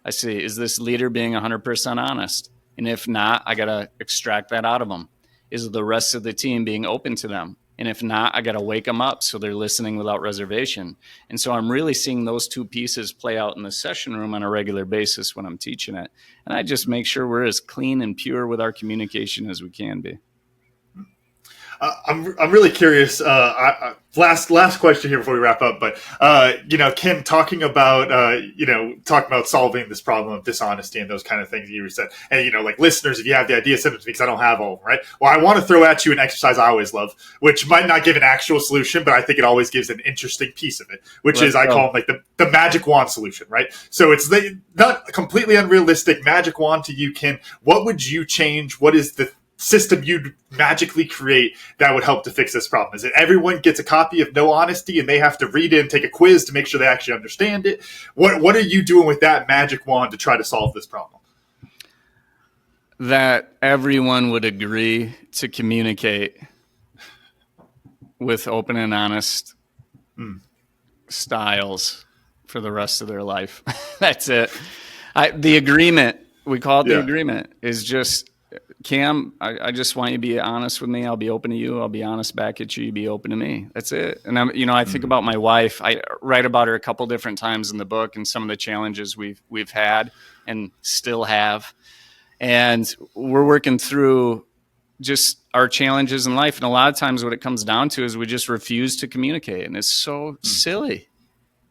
I see, is this leader being 100% honest? And if not, I got to extract that out of them. Is the rest of the team being open to them? And if not, I got to wake them up so they're listening without reservation. And so I'm really seeing those 2 pieces play out in the session room on a regular basis when I'm teaching it. And I just make sure we're as clean and pure with our communication as we can be. I'm really curious. Last question here before we wrap up, but Ken, talking about solving this problem of dishonesty and those kind of things you said, and like listeners, if you have the idea, send it to me because I don't have all of them, right? Well, I want to throw at you an exercise I always love, which might not give an actual solution, but I think it always gives an interesting piece of it, which I call it like the magic wand solution, right? So it's not completely unrealistic magic wand to you, Ken. What would you change? What is the system you'd magically create that would help to fix this problem? Is it everyone gets a copy of No Honesty and they have to read it and take a quiz to make sure they actually understand it? What are you doing with that magic wand to try to solve this problem? That everyone would agree to communicate with open and honest styles for the rest of their life. That's it. The agreement, we call it the agreement, is just, Cam, I just want you to be honest with me. I'll be open to you. I'll be honest back at you. You be open to me. That's it. And I think about my wife. I write about her a couple different times in the book and some of the challenges we've had and still have. And we're working through just our challenges in life. And a lot of times what it comes down to is we just refuse to communicate. And it's so silly.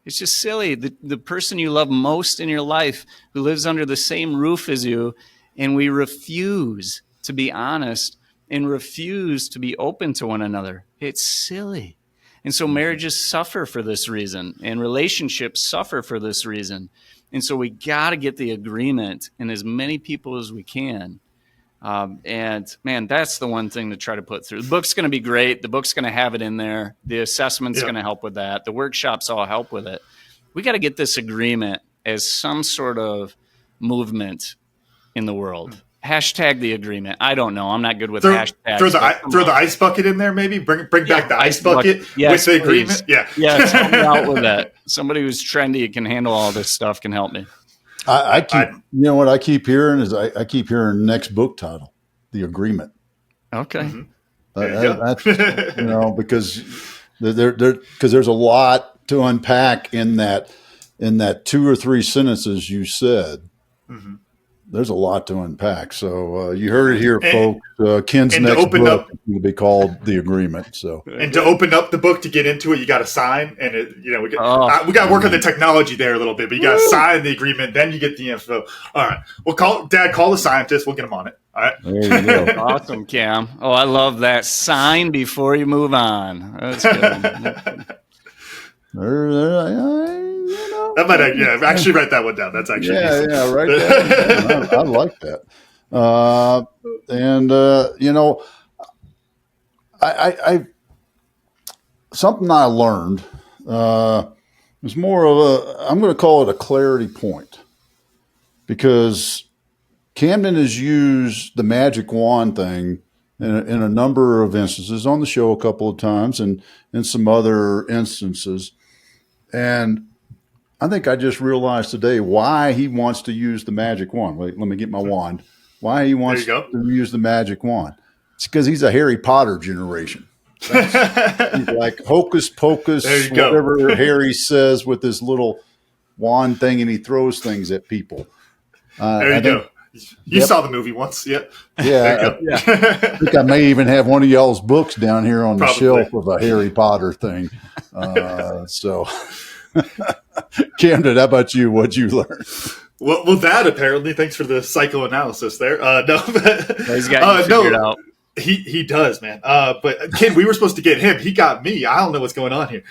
It's just silly. The person you love most in your life who lives under the same roof as you, and we refuse to be honest and refuse to be open to one another. It's silly. And so marriages suffer for this reason, and relationships suffer for this reason. And so we got to get the agreement in as many people as we can. And man, that's the one thing to try to put through. The book's going to be great. The book's going to have it in there. The assessment's going to help with that. The workshops all help with it. We got to get this agreement as some sort of movement in the world. Hashtag the agreement. I don't know. I'm not good with hashtags. Throw the ice bucket in there, maybe. Bring back the ice bucket with the agreement. Yeah, help me out with that. Somebody who's trendy can handle all this stuff can help me. I keep hearing is I keep hearing next book title, The Agreement. Okay. That's because there's a lot to unpack in that 2 or 3 sentences you said. Mm-hmm. There's a lot to unpack. So you heard it here, folks. Ken's next book will be called The Agreement. So, and to open up the book to get into it, you got to sign, and we got to work on the technology there a little bit. But you got to sign the agreement, then you get the info. All right, well, call the scientist. We'll get him on it. All right, there you go. Awesome, Cam. Oh, I love that. Sign before you move on. That's good. That might actually write that one down. That's actually write that one down. I like that. I something I learned was more of I'm going to call it a clarity point, because Camden has used the magic wand thing in a number of instances on the show a couple of times, and in some other instances. And I think I just realized today why he wants to use the magic wand. Wait, let me get my wand. Why he wants to use the magic wand. It's because he's a Harry Potter generation. He's like hocus pocus, whatever Harry says with this little wand thing, and he throws things at people. There you go. You saw the movie once, yep. Yeah. I think I may even have one of y'all's books down here on the shelf of a Harry Potter thing. So, Camden, how about you? What'd you learn? Well, that apparently. Thanks for the psychoanalysis there. He's got you figured out. He does, man. But Ken, we were supposed to get him. He got me. I don't know what's going on here.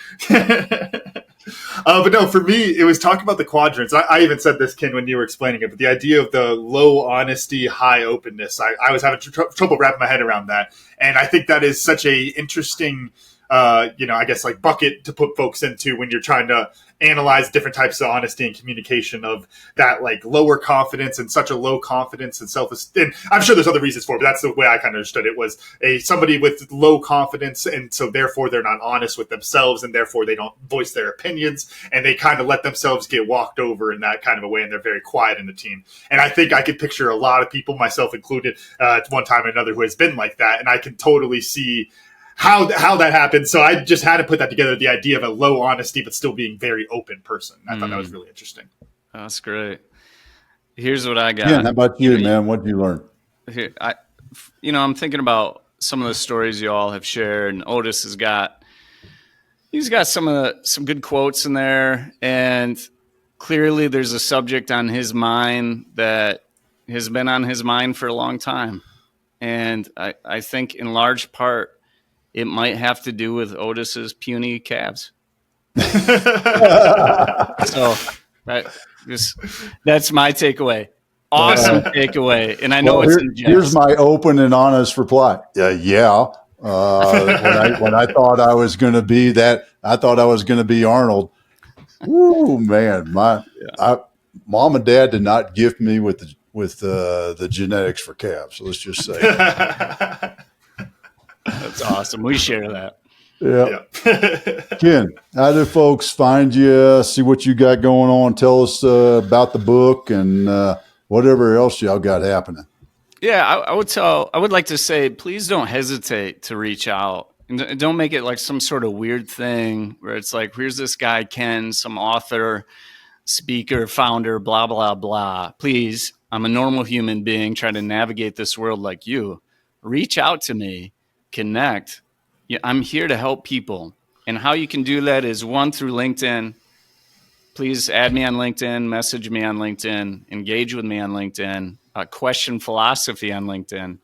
But no, for me, it was talking about the quadrants. I even said this, Ken, when you were explaining it, but the idea of the low honesty, high openness, I was having trouble wrapping my head around that. And I think that is such a interesting, I guess like bucket to put folks into when you're trying to analyze different types of honesty and communication, of that like lower confidence and such a low confidence and self-esteem. I'm sure there's other reasons for it, but that's the way I kind of understood it, was somebody with low confidence. And so therefore they're not honest with themselves, and therefore they don't voice their opinions, and they kind of let themselves get walked over in that kind of a way. And they're very quiet in the team. And I think I could picture a lot of people, myself included, at one time or another, who has been like that. And I can totally see how that happened. So I just had to put that together, the idea of a low honesty but still being very open person. I thought that was really interesting. That's great. Here's what I got. Yeah, how about you, man? What did you learn? Here, I'm thinking about some of the stories you all have shared, and Otis has got some good quotes in there, and clearly there's a subject on his mind that has been on his mind for a long time. And I think in large part it might have to do with Otis's puny calves. So that's my takeaway. Awesome takeaway. And I know here's my open and honest reply. When I thought I was going to be I thought I was going to be Arnold. Ooh, man, mom and dad did not gift me with the genetics for calves. Let's just say that's awesome. We share that. Yeah. Ken, how do folks find you? See what you got going on? Tell us about the book and whatever else y'all got happening. Yeah, I would like to say, please don't hesitate to reach out, and don't make it like some sort of weird thing where it's like, here's this guy, Ken, some author, speaker, founder, blah, blah, blah. Please, I'm a normal human being trying to navigate this world like you. Reach out to me, connect. Yeah, I'm here to help people. And how you can do that is, one, through LinkedIn. Please add me on LinkedIn, message me on LinkedIn, engage with me on LinkedIn, question philosophy on LinkedIn.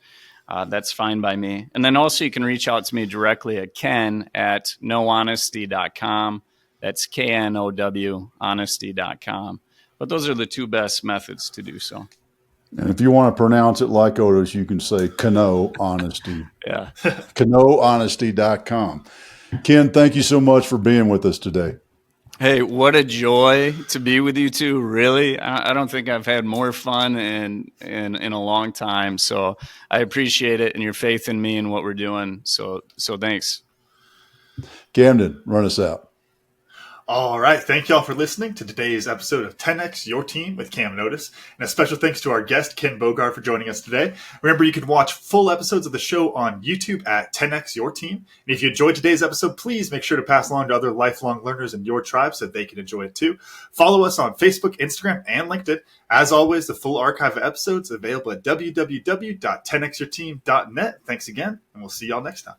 That's fine by me. And then also you can reach out to me directly at ken@knowhonesty.com. That's KNOW, honesty.com. But those are the two best methods to do so. And if you want to pronounce it like Otis, you can say Kano Honesty. Yeah. KnoWHonesty.com. Ken, thank you so much for being with us today. Hey, what a joy to be with you two. Really, I don't think I've had more fun in a long time. So I appreciate it and your faith in me and what we're doing. So thanks. Camden, run us out. All right. Thank y'all for listening to today's episode of 10X Your Team with Cam Otis. And a special thanks to our guest, Ken Bogard, for joining us today. Remember, you can watch full episodes of the show on YouTube at 10X Your Team. And if you enjoyed today's episode, please make sure to pass along to other lifelong learners in your tribe so they can enjoy it too. Follow us on Facebook, Instagram, and LinkedIn. As always, the full archive of episodes is available at www.10xyourteam.net. Thanks again, and we'll see y'all next time.